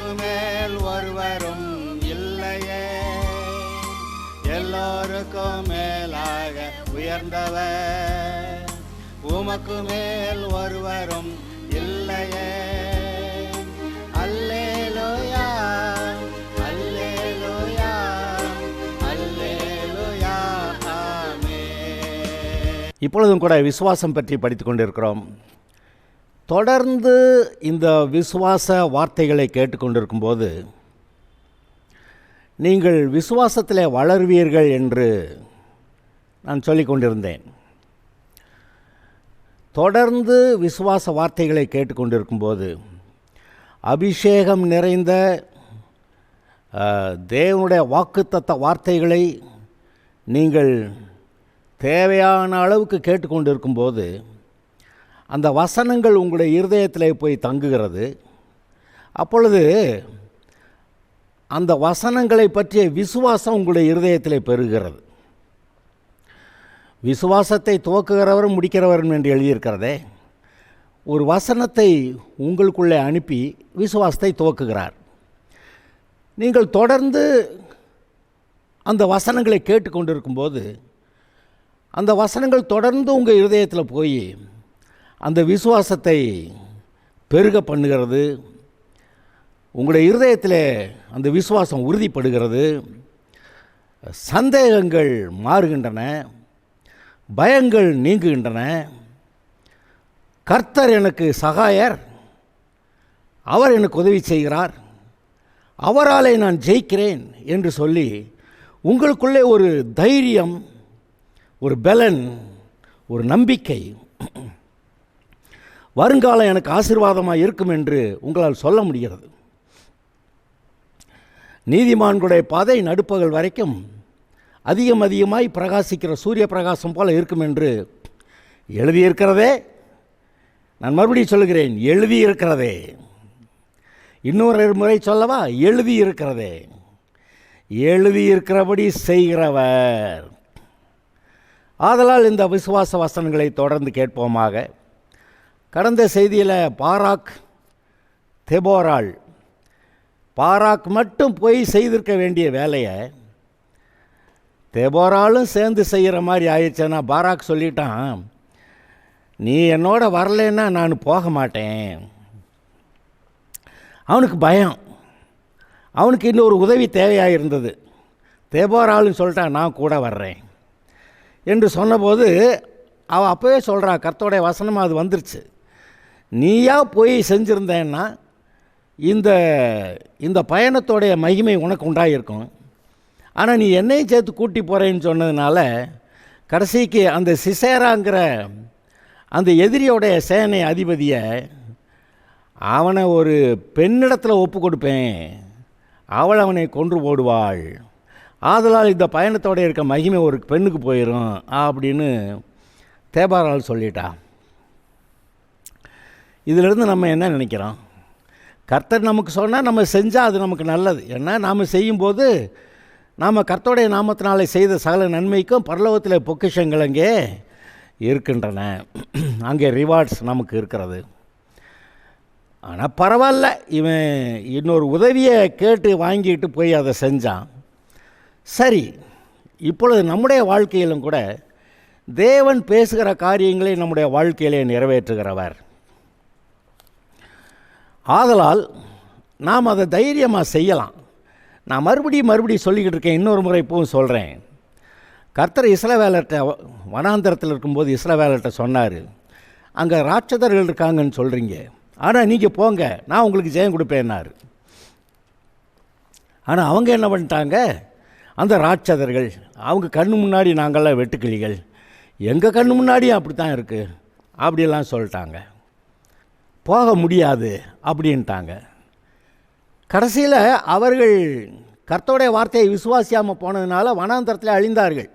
உமக்கு மேல் ஒருவரும் இல்லையே, எல்லோருக்கும் மேலாக உயர்ந்தவர். உமக்கு மேல் ஒருவரும் இல்லையே. அல்லேலூயா, அல்லேலூயா, அல்லேலூயா, ஆமென். இப்பொழுதும் கூட விசுவாசம் பற்றி படித்துக் கொண்டிருக்கிறோம். தொடர்ந்து இந்த விசுவாச வார்த்தைகளை கேட்டுக்கொண்டிருக்கும்போது நீங்கள் விசுவாசத்திலே வளருவீர்கள் என்று நான் சொல்லிக் கொண்டிருந்தேன். தொடர்ந்து விசுவாச வார்த்தைகளை கேட்டுக்கொண்டிருக்கும்போது அபிஷேகம் நிறைந்த தேவனுடைய வாக்குத்தத்த வார்த்தைகளை நீங்கள் தேவையான அளவுக்கு கேட்டுக்கொண்டிருக்கும்போது அந்த வசனங்கள் உங்களுடைய இருதயத்தில் போய் தங்குகிறது. அப்பொழுது அந்த வசனங்களை பற்றிய விசுவாசம் உங்களுடைய இருதயத்தில் பெறுகிறது. விசுவாசத்தை துவக்குகிறவரும் முடிக்கிறவரும் என்று எழுதியிருக்கிறதே, ஒரு வசனத்தை உங்களுக்குள்ளே அனுப்பி விசுவாசத்தை துவக்குகிறார். நீங்கள் தொடர்ந்து அந்த வசனங்களை கேட்டுக்கொண்டிருக்கும்போது அந்த வசனங்கள் தொடர்ந்து உங்கள் இருதயத்தில் போய் அந்த விசுவாசத்தை பெருக பண்ணுகிறது. உங்களுடைய இருதயத்தில் அந்த விசுவாசம் உறுதிப்படுகிறது. சந்தேகங்கள் மாறுகின்றன, பயங்கள் நீங்குகின்றன. கர்த்தர் எனக்கு சகாயர், அவர் எனக்கு உதவி செய்கிறார், அவராலே நான் ஜெயிக்கிறேன் என்று சொல்லி உங்களுக்குள்ளே ஒரு தைரியம், ஒரு பலன், ஒரு நம்பிக்கை, வருங்காலம் எனக்கு ஆசீர்வாதமாக இருக்கும் என்று உங்களால் சொல்ல முடிகிறது. நீதிமான்களுடைய பாதை நடுப்பகல் வரைக்கும் அதிகமாய் பிரகாசிக்கிற சூரிய பிரகாசம் போல இருக்கும் என்று எழுதியிருக்கிறதே. நான் மறுபடியும் சொல்கிறேன், எழுதியிருக்கிறதே. இன்னொரு முறை சொல்லவா? எழுதியிருக்கிறதே. எழுதியிருக்கிறபடி செய்கிறவர். ஆதலால் இந்த விசுவாச வசனங்களை தொடர்ந்து கேட்போமாக. கடந்த செய்தியில் பாராக், தெபோராள், பாராக் மட்டும் போய் செய்திருக்க வேண்டிய வேலையை தெபோராலும் சேர்ந்து செய்கிற மாதிரி ஆயிடுச்சேன்னா பாராக் சொல்லிட்டான், நீ என்னோட வரலைன்னா நான் போக மாட்டேன். அவனுக்கு பயம், அவனுக்கு இன்னொரு உதவி தேவையாக இருந்தது. தெபோராலும் சொல்லிட்டான், நான் கூட வர்றேன் என்று சொன்னபோது அவள் அப்போவே சொல்கிறா, கர்த்தருடைய வசனமாக அது வந்துருச்சு, நீயா போய் செஞ்சுருந்தேன்னா இந்த பயணத்தோடைய மகிமை உனக்கு உண்டாயிருக்கும். ஆனால் நீ என்னையும் சேர்த்து கூட்டி போகிறேன்னு சொன்னதுனால கடைசிக்கு அந்த சிசேராங்கிற அந்த எதிரியோடைய சேனை அதிபதியை அவனை ஒரு பெண்ணிடத்தில் ஒப்பு கொடுப்பேன், அவள் அவனை கொன்று போடுவாள், ஆதலால் இந்த பயணத்தோடு இருக்க மகிமை ஒரு பெண்ணுக்கு போயிடும் அப்படின்னு தேபாரால் சொல்லிட்டா. இதிலிருந்து நம்ம என்ன நினைக்கிறோம்? கர்த்தர் நமக்கு சொன்னால் நம்ம செஞ்சால் அது நமக்கு நல்லது. ஏன்னா நாம் செய்யும்போது நாம் கர்த்தருடைய நாமத்தினாலே செய்த சகல நன்மைக்கும் பரலோகத்தில் பொக்கிஷங்கள் அங்கே இருக்கின்றன, அங்கே ரிவார்ட்ஸ் நமக்கு இருக்கிறது. ஆனால் பரவாயில்ல, இவன் இன்னொரு உதவியை கேட்டு வாங்கிட்டு போய் அதை செஞ்சான். சரி, இப்பொழுது நம்முடைய வாழ்க்கையிலும் கூட தேவன் பேசுகிற காரியங்களை நம்முடைய வாழ்க்கையிலே நிறைவேற்றுகிறவர். ஆதலால் நாம் அதை தைரியமாக செய்யலாம். நான் மறுபடியும் சொல்லிக்கிட்டு இருக்கேன், இன்னொரு முறை இப்போவும் சொல்கிறேன். கர்த்தர் இஸ்ரவேலர்கிட்ட வனாந்தரத்தில் இருக்கும்போது இஸ்ரவேலர்கிட்ட சொன்னார், அங்கே ராட்சதர்கள் இருக்காங்கன்னு சொல்கிறீங்க, ஆனால் நீங்கள் போங்க, நான் உங்களுக்கு ஜெயம் கொடுப்பேன்னாரு. ஆனால் அவங்க என்ன பண்ணிட்டாங்க? அந்த ராட்சதர்கள் அவங்க கண்ணு முன்னாடி நாங்கள்லாம் வெட்டுக்கிளிகள், எங்கள் கண்ணு முன்னாடியும் அப்படி தான் இருக்குது அப்படிலாம் சொல்லிட்டாங்க, போக முடியாது அப்படின்ட்டாங்க. கடைசியில் அவர்கள் கர்த்தருடைய வார்த்தையை விசுவாசியாமல் போனதுனால வனாந்தரத்தில் அழிந்தார்கள்.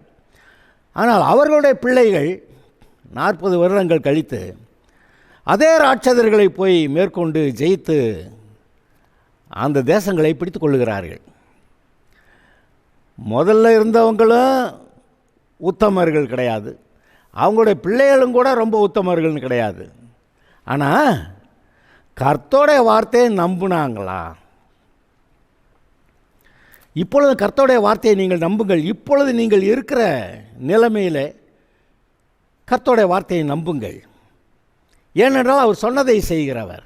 ஆனால் அவர்களுடைய பிள்ளைகள் 40 வருடங்கள் கழித்து அதே ராட்சதர்களை போய் மேற்கொண்டு ஜெயித்து அந்த தேசங்களை பிடித்து கொள்ளுகிறார்கள். முதல்ல இருந்தவங்களும் உத்தமர்கள் கிடையாது, அவங்களுடைய பிள்ளைகளும் கூட ரொம்ப உத்தமர்கள்னு கிடையாது. ஆனால் கர்த்தருடைய வார்த்தையை நம்பினாங்களா? இப்பொழுது கர்த்தருடைய வார்த்தையை நீங்கள் நம்புங்கள். இப்பொழுது நீங்கள் இருக்கிற நிலைமையில் கர்த்தருடைய வார்த்தையை நம்புங்கள். ஏனென்றால் அவர் சொன்னதை செய்கிறவர்.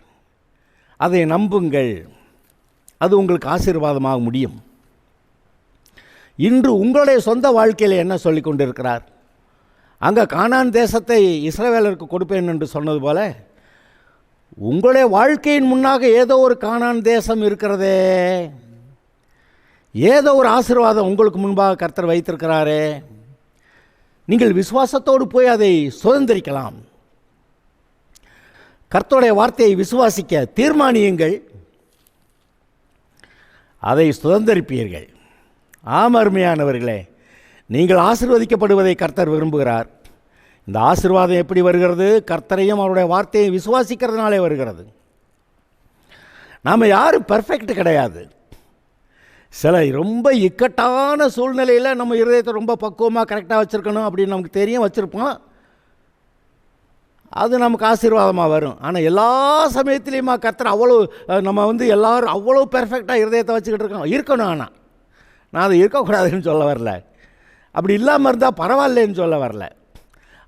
அதை நம்புங்கள். அது உங்களுக்கு ஆசீர்வாதமாக முடியும். இன்று உங்களுடைய சொந்த வாழ்க்கையில் என்ன சொல்லி கொண்டிருக்கிறார்? அங்கே கானான் தேசத்தை இஸ்ரவேலருக்கு கொடுப்பேன் என்று சொன்னது போல உங்களுடைய வாழ்க்கையின் முன்னாக ஏதோ ஒரு கானான் தேசம் இருக்கிறதே, ஏதோ ஒரு ஆசீர்வாதம் உங்களுக்கு முன்பாக கர்த்தர் வைத்திருக்கிறாரே. நீங்கள் விசுவாசத்தோடு போய் அதை சுதந்திரிக்கலாம். கர்த்தருடைய வார்த்தையை விசுவாசிக்க தீர்மானியுங்கள், அதை சுதந்திரிப்பீர்கள். ஆம் அருமையானவர்களே, நீங்கள் ஆசீர்வதிக்கப்படுவதை கர்த்தர் விரும்புகிறார். இந்த ஆசீர்வாதம் எப்படி வருகிறது? கர்த்தரையும் அவருடைய வார்த்தையை விசுவாசிக்கிறதுனாலே வருகிறது. நாம் யாரும் பெர்ஃபெக்ட் கிடையாது. சில ரொம்ப இக்கட்டான சூழ்நிலையில் நம்ம இருதயத்தை ரொம்ப பக்குவமாக கரெக்டாக வச்சுருக்கணும் அப்படின்னு நமக்கு தெரியும், வச்சுருப்போம். அது நமக்கு ஆசீர்வாதமாக வரும். ஆனால் எல்லா சமயத்துலேயுமா கர்த்தர் அவ்வளோ நம்ம எல்லோரும் அவ்வளோ பெர்ஃபெக்டாக இருதயத்தை வச்சுக்கிட்டு இருக்கணும். ஆனால் நான் அது இருக்கக்கூடாதுன்னு சொல்ல வரல, அப்படி இல்லாமல் இருந்தால் பரவாயில்லைன்னு சொல்ல வரல.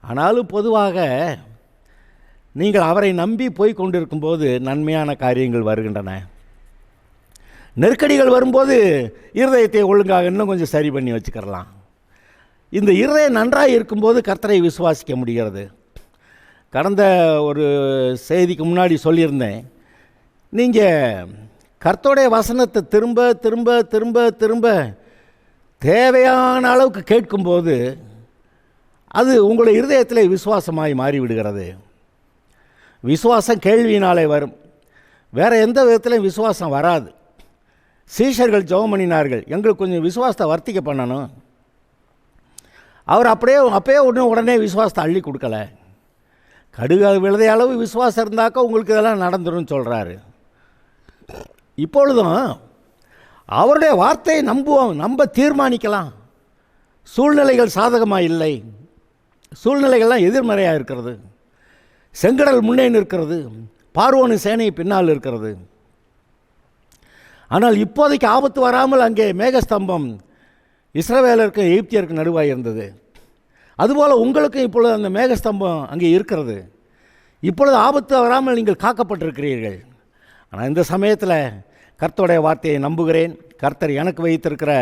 ஆனாலும் பொதுவாக நீங்கள் அவரை நம்பி போய் கொண்டிருக்கும்போது நன்மையான காரியங்கள் வருகின்றன. நெருக்கடிகள் வரும்போது இருதயத்தை ஒழுங்காக இன்னும் கொஞ்சம் சரி பண்ணி வச்சுக்கிறலாம். இந்த இருதயம் நன்றாக இருக்கும்போது கர்த்தரை விசுவாசிக்க முடிகிறது. கடந்த ஒரு செய்திக்கு முன்னாடி சொல்லியிருந்தேன், நீங்கள் கர்த்தருடைய வசனத்தை திரும்ப திரும்ப திரும்ப திரும்ப தேவையான அளவுக்கு கேட்கும்போது அது உங்களுடைய இருதயத்தில் விசுவாசமாய் மாறிவிடுகிறது. விசுவாசம் கேள்வியினாலே வரும், வேறு எந்த விதத்திலையும் விசுவாசம் வராது. சீஷர்கள் ஜெபம் பண்ணினார்கள், எங்களுக்கு கொஞ்சம் விசுவாசத்தை வர்த்திக்க பண்ணணும். அவர் அப்பயே உடனே விசுவாசத்தை அள்ளி கொடுக்கல. கடுகு விழுதை அளவு விசுவாசம் இருந்தாக்கா உங்களுக்கு இதெல்லாம் நடந்துடும் சொல்கிறாரு. இப்பொழுதும் அவருடைய வார்த்தையை நம்ப தீர்மானிக்கலாம். சூழ்நிலைகள் சாதகமாக இல்லை, சூழ்நிலைகள்லாம் எதிர்மறையாக இருக்கிறது. செங்கடல் முன்னே நிற்கிறது, பார்வோனு சேனை பின்னால் இருக்கிறது. ஆனால் இப்போதைக்கு ஆபத்து வராமல் அங்கே மேகஸ்தம்பம் இஸ்ரவேலருக்கு எகிப்தியருக்கு நடுவாக இருந்தது. அதுபோல் உங்களுக்கும் இப்பொழுது அந்த மேகஸ்தம்பம் அங்கே இருக்கிறது. இப்பொழுது ஆபத்து வராமல் நீங்கள் காக்கப்பட்டிருக்கிறீர்கள். ஆனால் இந்த சமயத்தில் கர்த்தருடைய வார்த்தையை நம்புகிறேன். கர்த்தர் எனக்கு வைத்திருக்கிற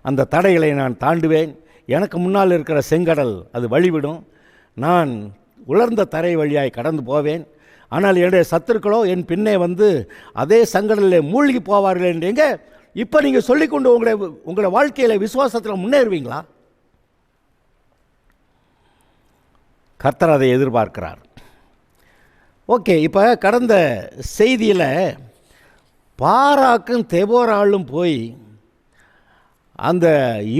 அந்த தடைகளை நான் தாண்டுவேன். எனக்கு முன்னால் இருக்கிற செங்கடல் அது வழிவிடும். நான் உலர்ந்த தரை வழியாய் கடந்து போவேன். ஆனால் என்னுடைய சத்துருக்களோ என் பின்னே அதே செங்கடலில் மூழ்கி போவார்கள் என்றீங்க. இப்போ நீங்கள் சொல்லிக்கொண்டு உங்களுடைய வாழ்க்கையில் விசுவாசத்தில் முன்னேறுவீங்களா? கர்த்தர் அதை எதிர்பார்க்கிறார். ஓகே, இப்போ கடந்த செய்தியில் பாராக்கும் தெபோராலும் போய் அந்த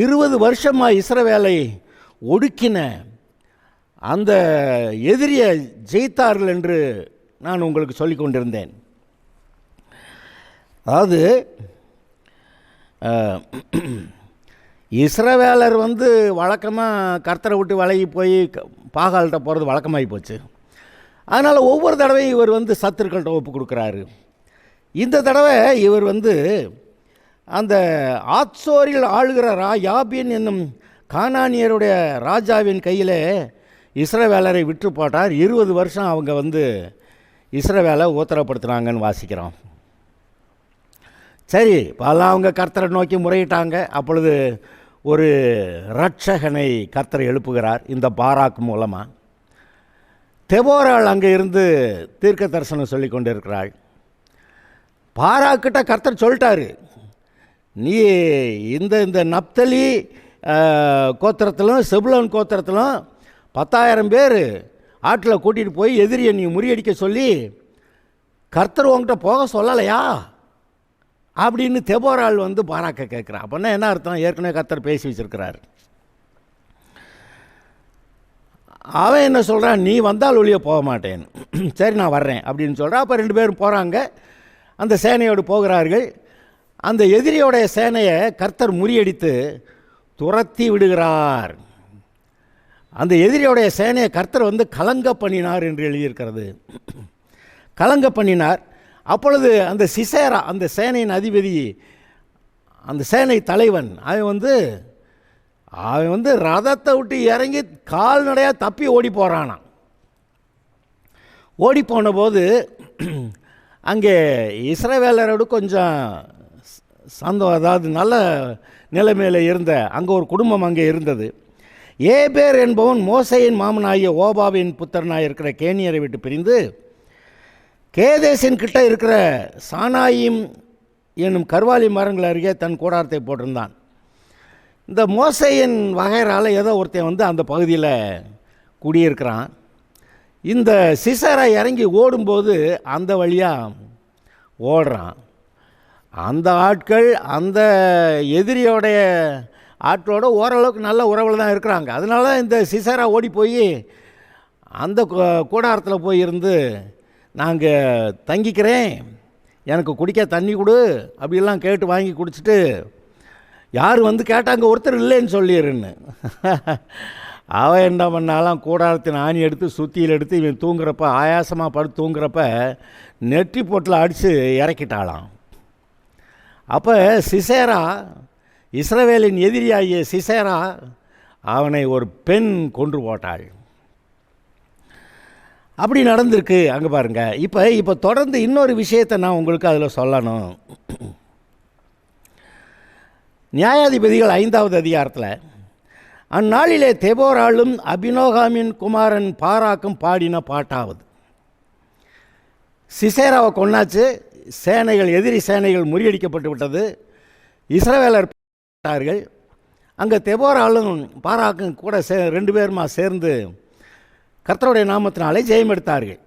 20 வருஷமாக இஸ்ரவேலை ஒடுக்கின அந்த எதிரியை ஜெயித்தார்கள் என்று நான் உங்களுக்கு சொல்லிக் கொண்டிருந்தேன். அதாவது இஸ்ரவேலர் வழக்கமாக கர்த்தரை விட்டு விலகி போய் பாகால்கிட்ட போகிறது வழக்கமாகி போச்சு. அதனால் ஒவ்வொரு தடவையும் இவர் சத்துருக்கள்கிட்ட ஒப்பு கொடுக்குறாரு. இந்த தடவை இவர் அந்த ஆத்சோரில் ஆளுகிற யாபின் என்னும் கானானியருடைய ராஜாவின் கையில் இஸ்ரவேலரை விற்று போட்டார். 20 வருஷம் அவங்க இஸ்ரவேலை உத்தரப்படுத்துனாங்கன்னு வாசிக்கிறோம். சரி, பல அவங்க கர்த்தரை நோக்கி முறையிட்டாங்க. அப்பொழுது ஒரு இரட்சகனை கர்த்தரை எழுப்புகிறார் இந்த பாராக் மூலமாக. தெபோராள் அங்கே இருந்து தீர்க்க தரிசனம் சொல்லி கொண்டு இருக்கிறாள். பாராக்கிட்ட கர்த்தர் சொல்லிட்டாரு, நீ இந்த நப்தலி கோத்திரத்திலும் செபுலோன் கோத்திரத்திலும் 10,000 பேர் ஆட்டில் கூட்டிகிட்டு போய் எதிரியை நீ முறியடிக்க சொல்லி கர்த்தர் உங்கள்கிட்ட போக சொல்லலையா அப்படின்னு தெபோராள் பாராக்க கேட்குறான். அப்படின்னா என்ன அர்த்தம்? ஏற்கனவே கர்த்தர் பேசி வச்சிருக்கிறார். அவன் என்ன சொல்கிறான், நீ வந்தால் ஒழிய போக மாட்டேன். சரி, நான் வர்றேன் அப்படின்னு சொல்கிறான். அப்போ 2 பேரும் போகிறாங்க, அந்த சேனையோடு போகிறார்கள். அந்த எதிரியோடைய சேனையை கர்த்தர் முறியடித்து துரத்தி விடுகிறார். அந்த எதிரியோடைய சேனையை கர்த்தர் கலங்க பண்ணினார் என்று எழுதியிருக்கிறது. கலங்க பண்ணினார். அப்பொழுது அந்த சிசேரா, அந்த சேனையின் அதிபதி, அந்த சேனை தலைவன் அவன் வந்து ரதத்தை விட்டு இறங்கி கால்நடையாக தப்பி ஓடி போகிறானான். ஓடி போன போது அங்கே இஸ்ரவேலரோடு கொஞ்சம் அதாவது நல்ல நிலைமையில் இருந்த அங்கே ஒரு குடும்பம் அங்கே இருந்தது. ஏபேர் என்பவன் மோசையின் மாமனாகிய ஓபாவின் புத்திரனாக இருக்கிற கேனியரை விட்டு பிரிந்து கேதேசின் கிட்ட இருக்கிற சானாயிம் என்னும் கர்வாலி மரங்கள் அருகே தன் கூடாரத்தை போட்டிருந்தான். இந்த மோசையின் வகைரால் ஏதோ ஒருத்தன் வந்து அந்த பகுதியில் குடியிருக்கிறான். இந்த சிசரை இறங்கி ஓடும்போது அந்த வழியாக ஓடுறான். அந்த ஆட்கள் அந்த எதிரியோடைய ஆட்களோட ஓரளவுக்கு நல்ல உறவில் தான் இருக்கிறாங்க. அதனால தான் இந்த சிசரா ஓடி போய் அந்த கூடாரத்தில் போய் இருந்து, நாங்கள் தங்கிக்கிறேன், எனக்கு குடிக்க தண்ணி கொடு அப்படிலாம் கேட்டு வாங்கி குடிச்சிட்டு, யார் வந்து கேட்டாங்க ஒருத்தர் இல்லைன்னு சொல்லிடுன்னு. அவன் என்ன பண்ணாலாம், கூடாரத்தின் ஆணி எடுத்து சுத்தியில் எடுத்து இவன் தூங்குறப்ப, ஆயாசமாக படுத்து தூங்குறப்ப நெற்றி போட்டில் அடித்து இறக்கிட்டாளாம். அப்போ சிசேரா, இஸ்ரவேலின் எதிரியாகிய சிசேரா, அவனை ஒரு பெண் கொன்று போட்டாள். அப்படி நடந்திருக்கு அங்கே பாருங்கள். இப்போ தொடர்ந்து இன்னொரு விஷயத்தை நான் உங்களுக்கு அதில் சொல்லணும். நியாயாதிபதிகள் 5வது அதிகாரத்தில், அந்நாளிலே தெபோராலும் அபினோகாமின் குமாரன் பாராக்கும் பாடின பாட்டாவது. சிசேராவை கொன்னாச்சு, சேனைகள், எதிரி சேனைகள் முறியடிக்கப்பட்டு விட்டது, இஸ்ரவேலர் பட்டார்கள். அங்கே தெபோராலும் பாராக்கும் கூட 2 பேருமா சேர்ந்து கர்த்தருடைய நாமத்தினாலே ஜெயம் எடுத்தார்கள்.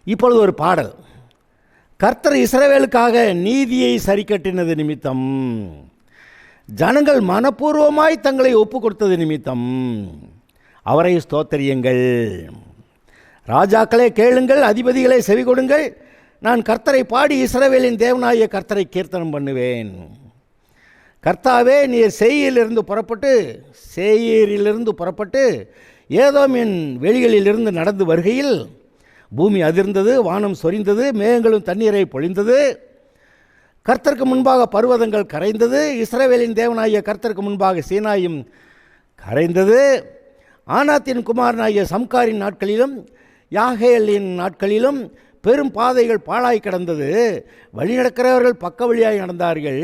இப்பொழுது ஒரு பாடல். கர்த்தர் இஸ்ரவேலுக்காக நீதியை சரிக்கட்டினது நிமித்தம், ஜனங்கள் மனப்பூர்வமாய் தங்களை ஒப்பு கொடுத்தது நிமித்தம் அவரை ஸ்தோத்திரியுங்கள். ராஜாக்களே கேளுங்கள், அதிபதிகளே செவி கொடுங்கள், நான் கர்த்தரை பாடி இஸ்ரவேலின் தேவனாகிய கர்த்தரை கீர்த்தனம் பண்ணுவேன். கர்த்தாவே, நீர் சேயீரிலிருந்து புறப்பட்டு ஏதோமின் வெளிகளிலிருந்து நடந்து வருகையில் பூமி அதிர்ந்தது, வானம் சொரிந்தது, மேகங்களும் தண்ணீரை பொழிந்தது, கர்த்தருக்கு முன்பாக பர்வதங்கள் கரைந்தது, இஸ்ரவேலின் தேவனாகிய கர்த்தருக்கு முன்பாக சீனாயும் கரைந்தது. ஆனாத்தின் குமாரனாகிய சம்காரின் நாட்களிலும் யாகேலின் நாட்களிலும் பெரும் பாதைகள் பாழாய் கிடந்தது, வழி நடக்கிறவர்கள் பக்க வழியாய் நடந்தார்கள்.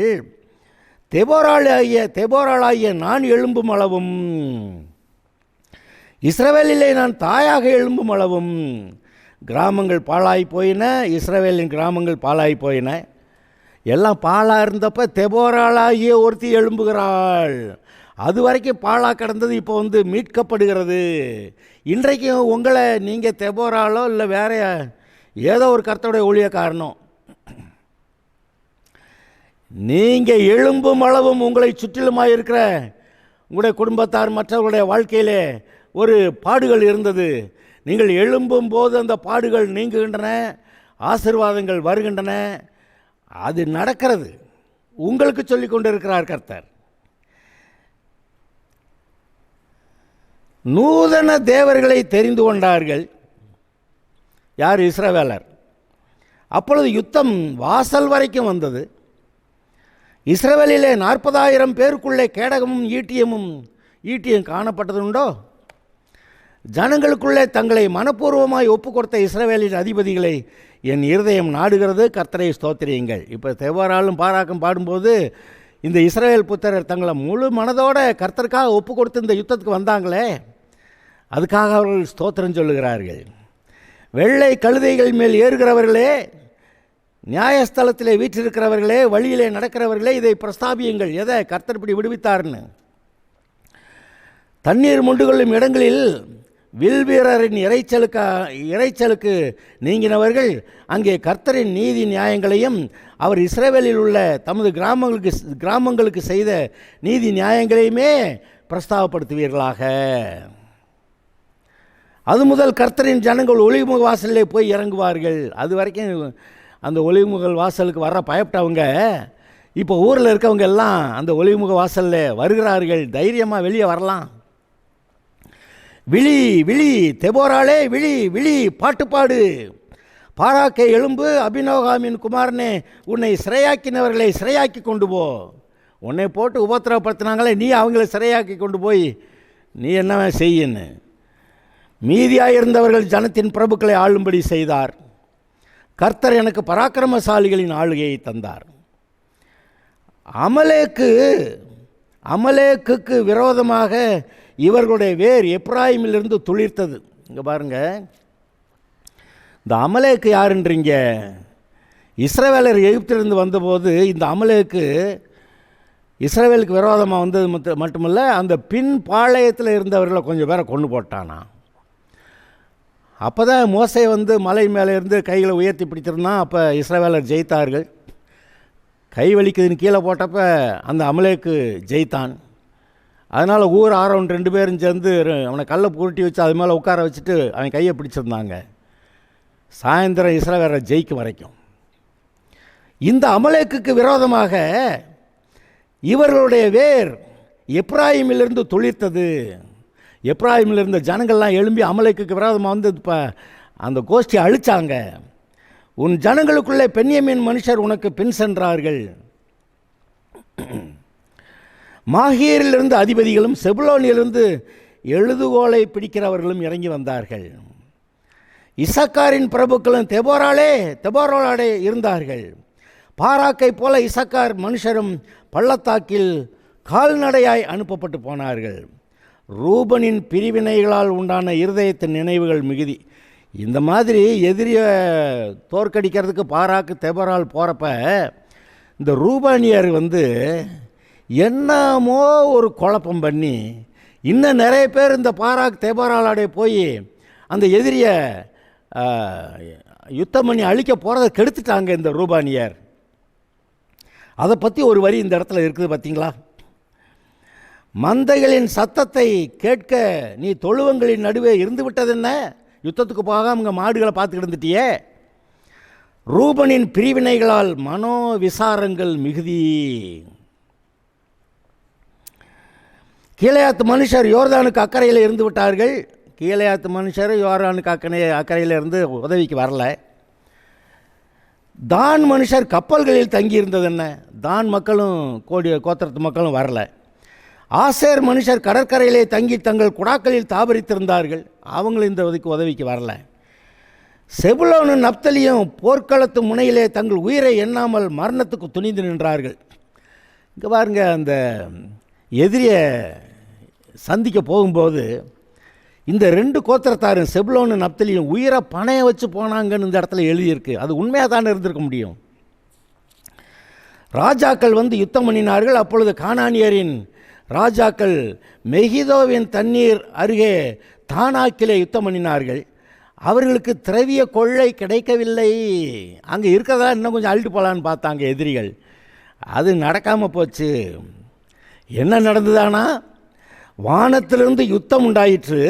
தெபோராளாகிய நான் எழும்பும் அளவும், இஸ்ரவேலிலே நான் தாயாக எழும்பும் அளவும் கிராமங்கள் பாழாய் போயின, இஸ்ரவேலின் கிராமங்கள் பாழாய் போயின. எல்லாம் பாழாக இருந்தப்போ தெபோராளாகிய ஒருத்தி எழும்புகிறாள். அது வரைக்கும் பாழாக கிடந்தது இப்போ வந்து மீட்கப்படுகிறது. இன்றைக்கும் உங்களை நீங்கள் தெபோராலோ இல்லை வேற ஏதோ ஒரு கர்த்தருடைய ஊழியக்காரனோ, நீங்கள் எழும்பும் அளவும் உங்களை சுற்றிலுமாக இருக்கிற உங்களுடைய குடும்பத்தார் மற்றவர்களுடைய வாழ்க்கையிலே ஒரு பாடுகள் இருந்தது. நீங்கள் எழும்பும் போது அந்த பாடுகள் நீங்குகின்றன, ஆசீர்வாதங்கள் வருகின்றன. அது நடக்கிறது. உங்களுக்கு சொல்லிக் கொண்டிருக்கிறார் கர்த்தர். நூதன தேவர்களை தெரிந்து கொண்டார்கள். யார்? இஸ்ரவேலர். அப்பொழுது யுத்தம் வாசல் வரைக்கும் வந்தது. இஸ்ரவேலிலே 40,000 பேருக்குள்ளே கேடகமும் ஈட்டியும் காணப்பட்டதுண்டோ? ஜனங்களுக்குள்ளே தங்களை மனப்பூர்வமாய் ஒப்பு கொடுத்த இஸ்ரவேலின் அதிபதிகளை என் இருதயம் நாடுகிறது, கர்த்தரை ஸ்தோத்திரியுங்கள். இப்போ தெபோராலும் பாராக்கும் பாடும்போது இந்த இஸ்ரவேல் புத்திரர் தங்களை முழு மனதோட கர்த்தருக்காக ஒப்பு கொடுத்து இந்த யுத்தத்துக்கு வந்தாங்களே, அதுக்காக அவர்கள் ஸ்தோத்திரம் சொல்லுகிறார்கள். வெள்ளை கழுதைகள் மேல் ஏறுகிறவர்களே, நியாயஸ்தலத்திலே வீற்றிருக்கிறவர்களே, வழியிலே நடக்கிறவர்களே, இதை பிரஸ்தாபியுங்கள். எதை? கர்த்தர் இப்படி விடுவித்தார்னு. தண்ணீர் முண்டுகொள்ளும் இடங்களில் வில்வீரரின் இறைச்சலுக்கு நீங்கினவர்கள் அங்கே கர்த்தரின் நீதி நியாயங்களையும் அவர் இஸ்ரவேலில் உள்ள தமது கிராமங்களுக்கு செய்த நீதி நியாயங்களையுமே பிரஸ்தாபப்படுத்துவீர்களாக. அது முதல் கர்த்தரின் ஜனங்கள் ஒளிமுக வாசலிலே போய் இறங்குவார்கள். அது வரைக்கும் அந்த ஒளிமுக வாசலுக்கு வர பயப்பட்டவங்க இப்போ ஊரில் இருக்கவங்க எல்லாம் அந்த ஒளிமுக வாசலில் வருகிறார்கள். தைரியமாக வெளியே வரலாம். விழி விழி தெபோராளே, விழி விழி, பாட்டுப்பாடு, பாராக்கை எழும்பு, அபினோகாமின் குமாரனே, உன்னை சிறையாக்கினவர்களை சிறையாக்கி கொண்டு போ. உன்னை போட்டு உபத்திரவப்படுத்தினாங்களே, நீ அவங்கள சிறையாக்கி கொண்டு போய் நீ என்ன செய்யன்னு. மீதியாயிருந்தவர்கள் ஜனத்தின் பிரபுக்களை ஆளும்படி செய்தார். கர்த்தர் எனக்கு பராக்கிரமசாலிகளின் ஆளுகையை தந்தார். அமலேக்குக்கு விரோதமாக இவர்களுடைய வேர் எப்ராயிமிலிருந்து துளிர்த்தது. இங்கே பாருங்கள், இந்த அமலேக்கு யாருன்றீங்க? இஸ்ரவேலர் எகிப்திலிருந்து வந்தபோது இந்த அமலேக்கு இஸ்ரவேலுக்கு விரோதமாக வந்தது மட்டுமல்ல, அந்த பின் பாளையத்தில் இருந்தவர்களை கொஞ்சம் பேரை கொண்டு போட்டானா. அப்போ தான் மோசே வந்து மலை மேலே இருந்து கைகளை உயர்த்தி பிடிச்சிருந்தான். அப்போ இஸ்ரவேலர் ஜெயித்தார்கள். கை வலிக்குதுன்னு கீழே போட்டப்போ அந்த அமலேக்கு ஜெயித்தான். அதனால் ஊர் ஆரோன் 2 பேரும் சேர்ந்து அவனை கல்லை புரட்டி வச்சு அது மேலே உட்கார வச்சுட்டு அவன் கையை பிடிச்சிருந்தாங்க சாயந்தரம் இஸ்ரவேலரை ஜெயிக்கும் வரைக்கும். இந்த அமலேக்குக்கு விரோதமாக இவர்களுடைய வேர் எப்ராயிமிலிருந்து துளிர்த்தது. எப்ராயிமில் இருந்த ஜனங்கள்லாம் எழும்பி அமலேக்குக்கு விரோதமாக வந்து இப்போ அந்த கோஷ்டியை அழித்தாங்க. உன் ஜனங்களுக்குள்ளே பென்யமீன் மனுஷர் உனக்கு பின் சென்றார்கள். மாகீரிலிருந்து அதிபதிகளும் செபுலோனிலிருந்து எழுதுகோலை பிடிக்கிறவர்களும் இறங்கி வந்தார்கள். இசக்காரின் பிரபுக்களும் தெபோராளே இருந்தார்கள். பாராக்கை போல இசக்கார் மனுஷரும் பள்ளத்தாக்கில் கால்நடையாய் அனுப்பப்பட்டு போனார்கள். ரூபனின் பிரிவினைகளால் உண்டான இருதயத்தின் நினைவுகள் மிகுதி. இந்த மாதிரி எதிரியை தோற்கடிக்கிறதுக்கு பாராக்கு தெபோரால் போகிறப்ப இந்த ரூபானியர் வந்து என்னமோ ஒரு குழப்பம் பண்ணி இன்னும் நிறைய பேர் இந்த பாராக் தெபோராலாடைய போய் அந்த எதிரியை யுத்தம் பண்ணி அழிக்க போகிறத கெடுத்துட்டாங்க இந்த ரூபானியர். அதை பற்றி ஒரு வரி இந்த இடத்துல இருக்குது பார்த்தீங்களா? மந்தைகளின் சத்தத்தை கேட்க நீ தொழுவங்களின் நடுவே இருந்து விட்டது என்ன? யுத்தத்துக்கு போகாம அங்கே மாடுகளை பார்த்துக்கிட்டு இருந்துட்டியே. ரூபனின் பிரிவினைகளால் மனோ விசாரங்கள் மிகுதி. கீலேயாத்து மனுஷர் யோர்தானுக்கு அக்கறையில் இருந்து விட்டார்கள். கீலேயாத்து மனுஷர் யோர்தானுக்கு அக்கறையில் இருந்து உதவிக்கு வரல. தான் மனுஷர் கப்பல்களில் தங்கியிருந்தது என்ன? தான் மக்களும் கோத்திரத்து மக்களும் வரல. ஆசேர் மனுஷர் கடற்கரையிலே தங்கி தங்கள் குடாக்களில் தாபரித்திருந்தார்கள். அவங்களும் இந்த உதவிக்கு வரல. செபுலோனும் நப்தலியும் போர்க்களத்து முனையிலே தங்கள் உயிரை எண்ணாமல் மரணத்துக்கு துணிந்து நின்றார்கள். இங்கே பாருங்க, அந்த எதிரியை சந்திக்க போகும்போது இந்த 2 கோத்திரத்தாரும் செபுலோனும் நப்தலியும் உயிரை பணைய வச்சு போனாங்கன்னு இந்த இடத்துல எழுதியிருக்கு. அது உண்மையாக தானே இருந்திருக்க முடியும். ராஜாக்கள் வந்து யுத்தம் பண்ணினார்கள். அப்பொழுது கானானியரின் ராஜாக்கள் மெகிதோவின் தண்ணீர் அருகே தானாக்கிலே யுத்தம் பண்ணினார்கள். அவர்களுக்கு திரவிய கொள்ளை கிடைக்கவில்லை. அங்கே இருக்கிறதா இன்னும் கொஞ்சம் அள்ளிட்டு போகலான்னு பார்த்தாங்க எதிரிகள். அது நடக்காமல் போச்சு. என்ன நடந்ததானா? வானத்திலிருந்து யுத்தம் உண்டாயிற்று.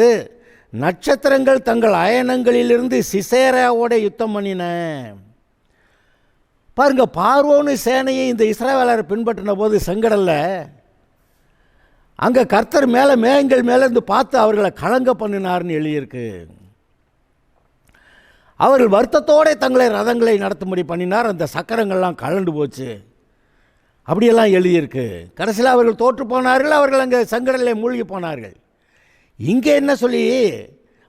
நட்சத்திரங்கள் தங்கள் அயனங்களிலிருந்து சிசேராவோட யுத்தம் பண்ணின. பாருங்க, பார்வோனு சேனையை இந்த இஸ்ரவேலரை பின்பற்றின போது செங்கடல்ல அங்கே கர்த்தர் மேலே மேகங்கள் மேலே இருந்து பார்த்து அவர்களை கலங்க பண்ணினார்னு எழுதியிருக்கு. அவர்கள் வருத்தத்தோடு தங்களை ரதங்களை நடத்தும்படி பண்ணினார். அந்த சக்கரங்கள்லாம் கலண்டு போச்சு. அப்படியெல்லாம் எழுதியிருக்கு. கடைசியில் அவர்கள் தோற்று போனார்கள். அவர்கள் அங்கே செங்கடலில் மூழ்கி போனார்கள். இங்கே என்ன சொல்லி,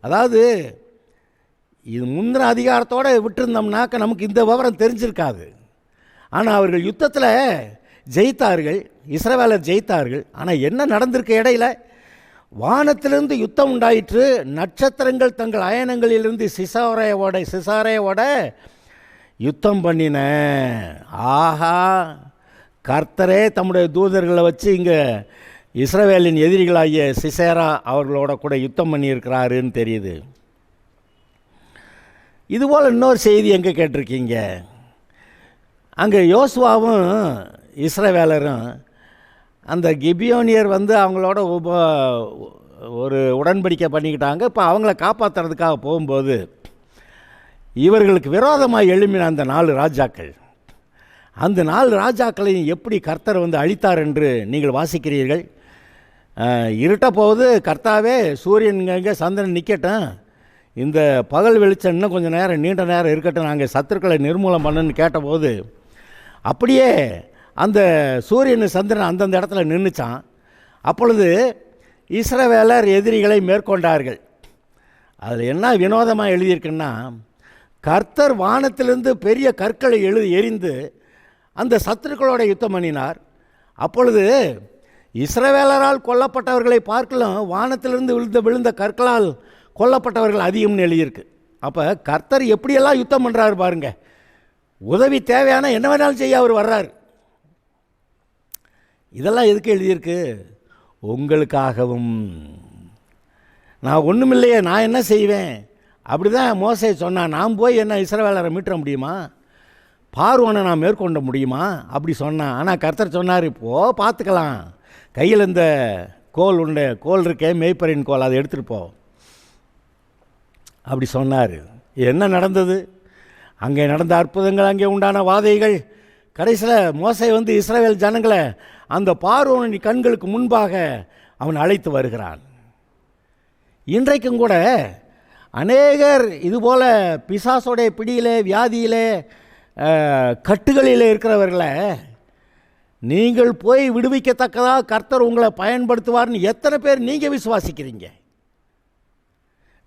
அதாவது இது முந்தின அதிகாரத்தோடு விட்டுருந்தோம்னாக்க நமக்கு இந்த விவரம் தெரிஞ்சிருக்காது. ஆனால் அவர்கள் யுத்தத்தில் ஜெயித்தார்கள், இஸ்ரவேலர் ஜெயித்தார்கள். ஆனால் என்ன நடந்திருக்க இடையில? வானத்திலிருந்து யுத்தம் உண்டாயிற்று. நட்சத்திரங்கள் தங்கள் அயனங்களிலிருந்து சிசாரையோட யுத்தம் பண்ணின. ஆஹா, கர்த்தரே தம்முடைய தூதர்களை வச்சு இங்கே இஸ்ரவேலின் எதிரிகளாகிய சிசேரா அவர்களோட கூட யுத்தம் பண்ணியிருக்கிறாருன்னு தெரியுது. இதுபோல் இன்னொரு செய்தி எங்கே கேட்டிருக்கீங்க? அங்கே யோசுவாவும் இஸ்ரவேலரும் அந்த கிபியோனியர் வந்து அவங்களோட ஒரு உடன்படிக்கை பண்ணிக்கிட்டாங்க. இப்போ அவங்கள காப்பாற்றுறதுக்காக போகும்போது இவர்களுக்கு விரோதமாக எழும்பின அந்த 4 ராஜாக்கள், அந்த 4 ராஜாக்களையும் எப்படி கர்த்தர் வந்து அழித்தார் என்று நீங்கள் வாசிக்கிறீர்கள். இருட்ட போகுது, கர்த்தாவே சூரியன் இங்கே சந்திரன் நிற்கட்டும், இந்த பகல் வெளிச்சம் இன்னும் கொஞ்சம் நேரம் நீண்ட நேரம் இருக்கட்டும், நாங்கள் சத்துருக்களை நிர்மூலம் பண்ணுன்னு கேட்டபோது அப்படியே அந்த சூரியன் சந்திரன் அந்தந்த இடத்துல நின்றுச்சான். அப்பொழுது இஸ்ரவேலர் எதிரிகளை மேற்கொண்டார்கள். அதில் என்ன வினோதமாக எழுதியிருக்குன்னா, கர்த்தர் வானத்திலிருந்து பெரிய கற்களை எரிந்து அந்த சத்துருக்களோட யுத்தம் பண்ணினார். அப்பொழுது இஸ்ரவேலரால் கொல்லப்பட்டவர்களை பார்க்கலாம் வானத்திலிருந்து விழுந்த கற்களால் கொல்லப்பட்டவர்கள் அதிகம்னு எழுதியிருக்கு. அப்போ கர்த்தர் எப்படியெல்லாம் யுத்தம் பண்ணுறாரு பாருங்க. உதவி தேவையான என்ன வேணாலும் செய்ய அவர் வர்றார். இதெல்லாம் எதுக்கு எழுதியிருக்கு? உங்களுக்காகவும். நான் ஒன்றும் இல்லையே, நான் என்ன செய்வேன்? அப்படி தான் மோசே சொன்னான். நான் போய் என்ன இஸ்ரவேலரை மீட்ட முடியுமா? பார்வோனை நான் மேற்கொண்ட முடியுமா? அப்படி சொன்னான். ஆனால் கர்த்தர் சொன்னார், இப்போது பார்த்துக்கலாம், கையில் இந்த கோல் இருக்கே, மேய்ப்பரின் கோல், அதை எடுத்துகிட்டு போ அப்படி சொன்னார். என்ன நடந்தது? அங்கே நடந்த அற்புதங்கள், அங்கே உண்டான வாதைகள், கடைசியில் மோசே வந்து இஸ்ரவேல் ஜனங்களை அந்த பார்வோனின் கண்களுக்கு முன்பாக அவன் அழைத்து வருகிறான். இன்றைக்கும் கூட அநேகர் இதுபோல் பிசாசோடைய பிடியிலே, வியாதியிலே, கட்டுகளில் இருக்கிறவர்களை நீங்கள் போய் விடுவிக்கத்தக்கதாக கர்த்தர் உங்களை பயன்படுத்துவார்னு எத்தனை பேர் நீங்கள் விசுவாசிக்கிறீங்க?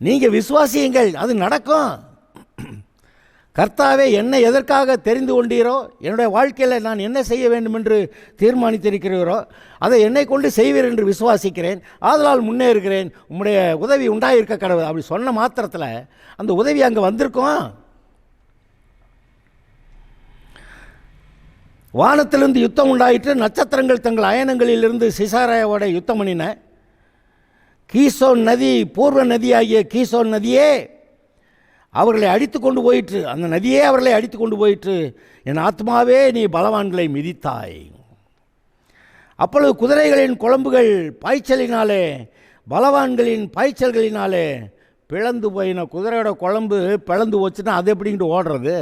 நீங்கள் விசுவாசியுங்கள், அது நடக்கும். கர்த்தாவே, என்னை எதற்காக தெரிந்து கொண்டீரோ, என்னுடைய வாழ்க்கையில் நான் என்ன செய்ய வேண்டும் என்று தீர்மானித்திருக்கிறீரோ அதை என்னை கொண்டு செய்வீர் என்று விசுவாசிக்கிறேன், ஆதலால் முன்னேறுகிறேன், உம்முடைய உதவி உண்டாயிருக்க கடவுள் அப்படி சொன்ன மாத்திரத்தில் அந்த உதவி அங்கே வந்திருக்கும். வானத்திலிருந்து யுத்தம் உண்டாயிற்று. நட்சத்திரங்கள் தங்கள் அயனங்களிலிருந்து சிசாராவோட யுத்தம் பண்ணின. கீசோன் நதி, பூர்வ நதியாகிய கீசோன் நதியே அவர்களை அடித்து கொண்டு போயிற்று. அந்த நதியே அவர்களை அடித்து கொண்டு போயிற்று. என் ஆத்மாவே, நீ பலவான்களை மிதித்தாய். அப்பொழுது குதிரைகளின் குழம்புகள் பாய்ச்சலினாலே, பலவான்களின் பாய்ச்சல்களினாலே பிளந்து போயின. குதிரையோட குழம்பு பிளந்து போச்சுன்னா அது எப்படின்ட்டு ஓடுறது?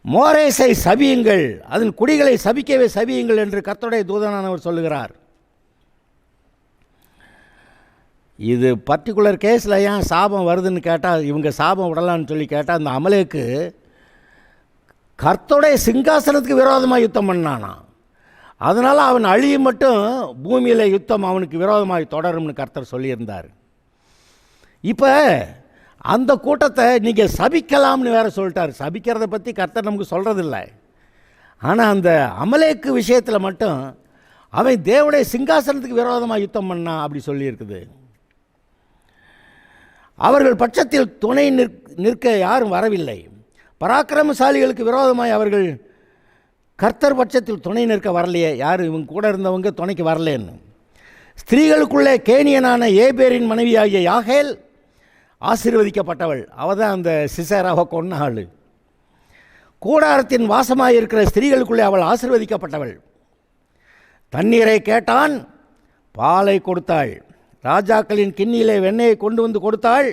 மோரேசை சபியுங்கள், அதன் குடிகளை சபிக்கவே சபியுங்கள் என்று கர்த்தருடைய தூதனானவர் சொல்லுகிறார். இது பர்டிகுலர் கேஸில் ஏன் சாபம் வருதுன்னு கேட்டால், இவங்க சாபம் விடலான்னு சொல்லி கேட்டால், அந்த அமலேக்கு கர்த்தருடைய சிங்காசனத்துக்கு விரோதமாக யுத்தம் பண்ணானா, அதனால் அவன் அழிய மட்டும் பூமியில் யுத்தம் அவனுக்கு விரோதமாக தொடரும்னு கர்த்தர் சொல்லியிருந்தார். இப்போ அந்த கூட்டத்தை நீங்கள் சபிக்கலாம்னு வேறு சொல்லிட்டார். சபிக்கிறத பற்றி கர்த்தர் நமக்கு சொல்கிறதில்லை. ஆனால் அந்த அமலேக்கு விஷயத்தில் மட்டும் அவன் தேவனுடைய சிங்காசனத்துக்கு விரோதமாக யுத்தம் பண்ணான் அப்படி சொல்லியிருக்குது. அவர்கள் பட்சத்தில் துணை நிற்க யாரும் வரவில்லை. பராக்கிரமசாலிகளுக்கு விரோதமாய் அவர்கள் கர்த்தர் பட்சத்தில் துணை நிற்க வரலையே. யார்? இவங்க கூட இருந்தவங்க துணைக்கு வரலேன்னு. ஸ்திரீகளுக்குள்ளே கேனியனான ஏபேரின் மனைவியாகிய யாகேல் ஆசீர்வதிக்கப்பட்டவள். அவள் தான் அந்த சிசேராவை கொன்ன ஆள். கூடாரத்தின் வாசமாக இருக்கிற ஸ்திரீகளுக்குள்ளே அவள் ஆசீர்வதிக்கப்பட்டவள். தண்ணீரை கேட்டான், பாலை கொடுத்தாள். ராஜாக்களின் கிண்ணியிலே வெண்ணெயை கொண்டு வந்து கொடுத்தாள்.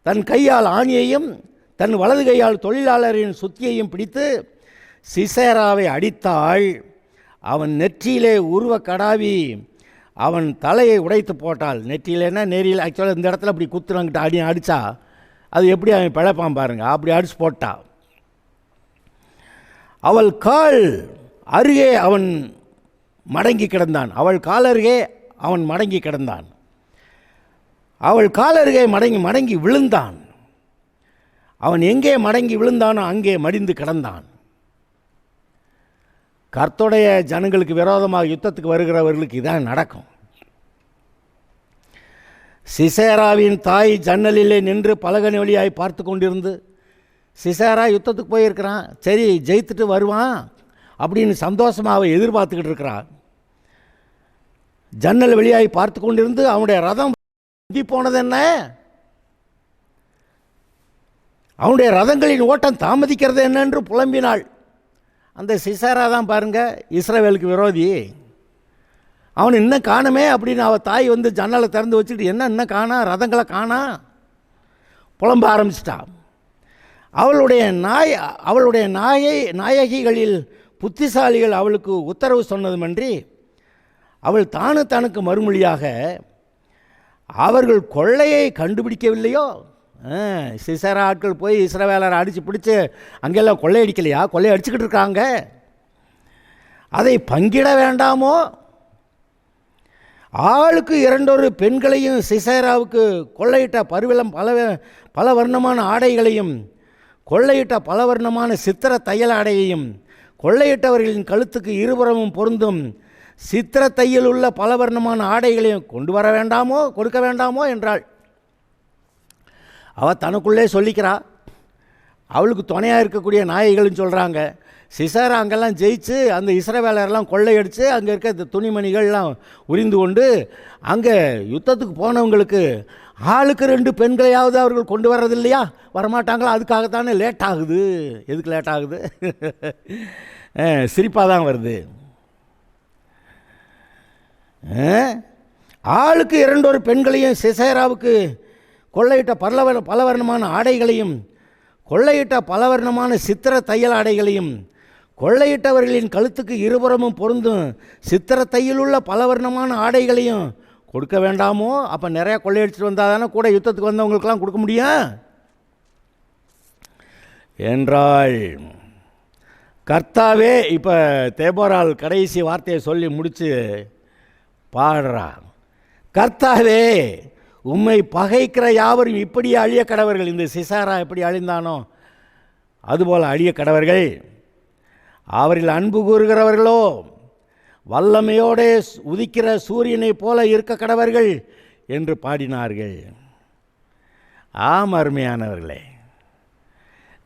தன் கையால் ஆணியையும் தன் வலது கையால் தொழிலாளரின் சுத்தியையும் பிடித்து சிசேராவை அடித்தாள். அவன் நெற்றியிலே உருவ கடாவி அவன் தலையை உடைத்து போட்டாள். நெற்றியிலேன்னா நெறியில், ஆக்சுவலாக இந்த இடத்துல அப்படி குத்துனாங்கிட்ட அடித்தா அது எப்படி அவன் பிழைப்பான் பாருங்க. அப்படி அடிச்சு போட்டா. அவள் கால் அருகே அவன் மடங்கி கிடந்தான். அவள் கால் அருகே அவன் மடங்கி கிடந்தான். அவள் கால் அருகே மடங்கி விழுந்தான். அவன் எங்கே மடங்கி விழுந்தானோ அங்கே மடிந்து கிடந்தான். கர்த்தருடைய ஜனங்களுக்கு விரோதமாக யுத்தத்துக்கு வருகிறவர்களுக்கு இதான் நடக்கும். சிசேராவின் தாய் ஜன்னலிலே நின்று பலகனி வழியாய் பார்த்து கொண்டிருந்து, சிசேரா யுத்தத்துக்கு போயிருக்கிறான், சரி ஜெயித்துட்டு வருவான் அப்படின்னு சந்தோஷமாக அவள் எதிர்பார்த்துக்கிட்டு இருக்கிறான். ஜன்னல் வழியாய் பார்த்து கொண்டிருந்து அவனுடைய ரதம் போனது என்ன? அவனுடைய ரதங்களின் ஓட்டம் தாமதிக்கிறது என்ன என்று புலம்பினாள். அந்த சிசேரா தான் பாருங்க இஸ்ரவேலுக்கு விரோதி. அவன் இன்னும் காணுமே அப்படின்னு அவள் தாய் வந்து ஜன்னலை திறந்து வச்சுட்டு, என்ன இன்னும் காணா, ரதங்களை காணா, புலம்ப ஆரம்பிச்சிட்டான். அவளுடைய நாயகிகளில் புத்திசாலிகள் அவளுக்கு உத்தரவு சொன்னதுமன்றி அவள் தனக்கு மறுமொழியாக அவர்கள் கொள்ளையை கண்டுபிடிக்கவில்லையோ? சிசேரா ஆட்கள் போய் இஸ்ரவேலரை அடித்து பிடிச்சி அங்கெல்லாம் கொள்ளையடிக்கலையா? கொள்ளையடிச்சுக்கிட்டு இருக்காங்க. அதை பங்கிட வேண்டாமோ? ஆளுக்கு 2 பெண்களையும் சிசேராவுக்கு கொள்ளையிட்ட பல வர்ணமான ஆடைகளையும் கொள்ளையிட்ட பல வர்ணமான சித்திர தையல் ஆடையையும் கொள்ளையிட்டவர்களின் கழுத்துக்கு இருபுறமும் பொருந்தும் சித்திர தையில் உள்ள பல வர்ணமான ஆடைகளையும் கொண்டு வர வேண்டாமோ, கொடுக்க வேண்டாமோ என்றாள். அவள் தனக்குள்ளே சொல்லிக்கிறா. அவளுக்கு துணையாக இருக்கக்கூடிய நாயைகள்னு சொல்கிறாங்க. சிசேரா அங்கெல்லாம் ஜெயிச்சு அந்த இஸ்ரவேலரெல்லாம் கொள்ளையடித்து அங்கே இருக்க இந்த துணிமணிகள்லாம் உரிந்து கொண்டு அங்கே யுத்தத்துக்கு போனவங்களுக்கு ஆளுக்கு 2 பெண்களையாவது அவர்கள் கொண்டு வர்றது இல்லையா? வரமாட்டாங்களா? அதுக்காகத்தானே லேட் ஆகுது. எதுக்கு லேட் ஆகுது? சிரிப்பாக தான் வருது. ஆளுக்கு 2 பெண்களையும் சிசேராவுக்கு கொள்ளையிட்ட பலவர்ணமான ஆடைகளையும் கொள்ளையிட்ட பலவர்ணமான சித்திர தையல் ஆடைகளையும் கொள்ளையிட்டவர்களின் கழுத்துக்கு இருபுறமும் பொருந்தும் சித்திர தையில் உள்ள பலவர்ணமான ஆடைகளையும் கொடுக்க வேண்டாமோ? அப்போ நிறையா கொள்ளையடிச்சிட்டு வந்தால் தானே கூட யுத்தத்துக்கு வந்தவங்களுக்கெல்லாம் கொடுக்க முடியும் என்றாள். கர்த்தாவே, இப்போ தேபோரால் கடைசி வார்த்தையை சொல்லி முடித்து பாடுறா. கர்த்தாவே, உம்மை பகைக்கிற யாவரும் இப்படி அழிய கடவர்கள். இந்த சிசாரா எப்படி அழிந்தானோ அதுபோல் அழிய கடவர்கள். அவரில் அன்பு கூறுகிறவர்களோ வல்லமையோடு உதிக்கிற சூரியனை போல இருக்க கடவர்கள் என்று பாடினார்கள். அருமையானவர்களே,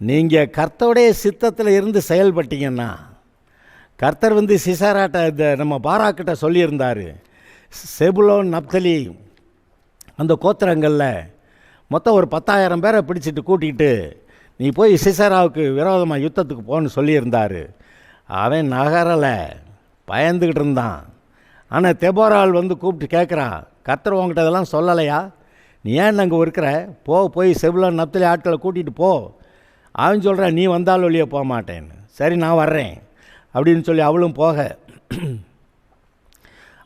நீங்கள் கர்த்தருடைய சித்தத்தில் இருந்து செயல்பட்டீங்கன்னா, கர்த்தர் சிசாராட்ட நம்ம பாராக்கிட்ட சொல்லியிருந்தார், செபுலோன் நப்தலி அந்த கோத்திரங்களில் மொத்தம் ஒரு 10,000 பேரை பிடிச்சிட்டு கூட்டிகிட்டு நீ போய் சிசேராவுக்கு விரோதமாக யுத்தத்துக்கு போன்னு சொல்லியிருந்தார். அவன் நகரலை, பயந்துக்கிட்டு இருந்தான். ஆனால் தெபோராள் கூப்பிட்டு கேட்குறான், கர்த்தர் உங்ககிட்ட இதெல்லாம் சொல்லலையா? நீ ஏன் அங்கே இருக்கிற? போய் செபுலோன் நப்தலி ஆட்களை கூட்டிகிட்டு போ. அவன் சொல்கிறான், நீ வந்தாலும் வெளியே போக மாட்டேன்னு. சரி, நான் வர்றேன் அப்படின்னு சொல்லி அவளும் போக,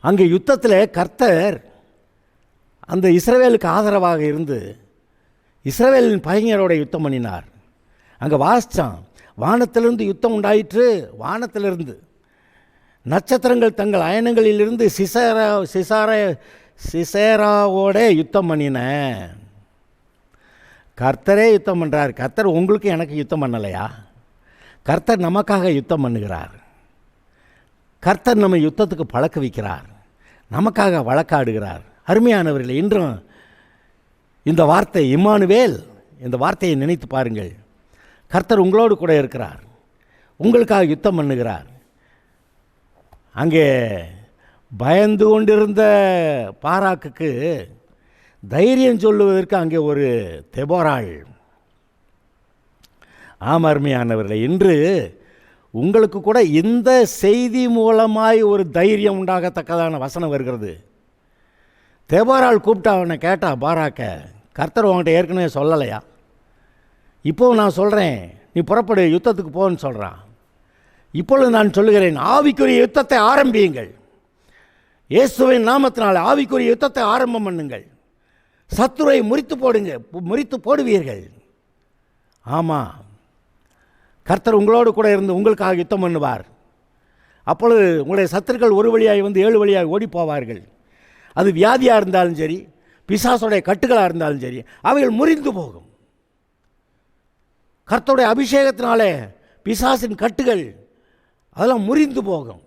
அங்கே யுத்தத்தில் கர்த்தர் அந்த இஸ்ரவேலுக்கு ஆதரவாக இருந்து இஸ்ரவேலின் பகைஞரோட யுத்தம் பண்ணினார். அங்கே வாசித்தான், வானத்திலிருந்து யுத்தம் உண்டாயிற்று. வானத்திலிருந்து நட்சத்திரங்கள் தங்கள் அயனங்களிலிருந்து சிசேராவோட யுத்தம் பண்ணின. கர்த்தரே யுத்தம் பண்ணுறார். கர்த்தர் உங்களுக்கு எனக்கு யுத்தம் பண்ணலையா? கர்த்தர் நமக்காக யுத்தம் பண்ணுகிறார். கர்த்தர் நம்ம யுத்தத்துக்கு பழக்க வைக்கிறார், நமக்காக வழக்காடுகிறார். அருமையானவர்களே, இன்றும் இந்த வார்த்தை இம்மானுவேல், இந்த வார்த்தையை நினைத்து பாருங்கள். கர்த்தர் உங்களோடு கூட இருக்கிறார், உங்களுக்காக யுத்தம் பண்ணுகிறார். அங்கே பயந்து கொண்டிருந்த பாராக்குக்கு தைரியம் சொல்லுவதற்கு அங்கே ஒரு தெபோராள். அருமையானவர்களே, இன்று உங்களுக்கு கூட இந்த செய்தி மூலமாய் ஒரு தைரியம் உண்டாகத்தக்கதான வசனம் வருகிறது. தெபோராள் கூப்பிட்டா, அவனை கேட்டா, பாராக்க, கர்த்தர் உங்கள்கிட்ட ஏற்கனவே சொல்லலையா? இப்போது நான் சொல்கிறேன், நீ புறப்படு, யுத்தத்துக்கு போன்னு சொல்கிறான். இப்பொழுது நான் சொல்லுகிறேன், ஆவிக்குரிய யுத்தத்தை ஆரம்பியுங்கள். இயேசுவின் நாமத்தினால் ஆவிக்குரிய யுத்தத்தை ஆரம்பம் பண்ணுங்கள். சத்துருவை முறித்து போடுவீர்கள். ஆமாம், கர்த்தர் உங்களோடு கூட இருந்து உங்களுக்காக யுத்தம் பண்ணுவார். அப்பொழுது உங்களுடைய சத்துருக்கள் ஒரு வழியாய் 7 வழியாய் ஓடி போவார்கள். அது வியாதியாக இருந்தாலும் சரி, பிசாசுடைய கட்டுகளாக இருந்தாலும் சரி, அவைகள் முறிந்து போகும். கர்த்தருடைய அபிஷேகத்தினாலே பிசாசின் கட்டுகள் அதெல்லாம் முறிந்து போகும்.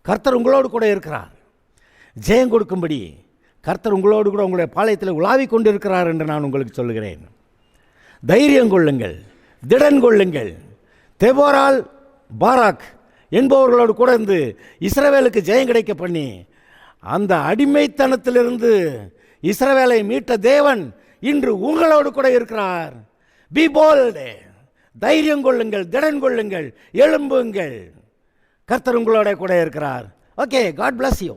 கர்த்தர் உங்களோடு கூட இருக்கிறார். ஜெயம் கொடுக்கும்படி கர்த்தர் உங்களோடு கூட உங்களுடைய பாளையத்தில் உலாவிக் கொண்டு இருக்கிறார் என்று நான் உங்களுக்கு சொல்லுகிறேன். தைரியம் கொள்ளுங்கள், திடன் கொள்ளுங்கள். தெபோராள், பாராக் என்பவர்களோடு கூட இருந்து இஸ்ரவேலுக்கு ஜெயம் கிடைக்க பண்ணி அந்த அடிமைத்தனத்திலிருந்து இஸ்ரவேலை மீட்ட தேவன் இன்று உங்களோடு கூட இருக்கிறார். பி போல்ட், தைரியம் கொள்ளுங்கள், திடன் கொள்ளுங்கள், எழும்புங்கள். கர்த்தர் உங்களோட கூட இருக்கிறார். Okay, God bless you.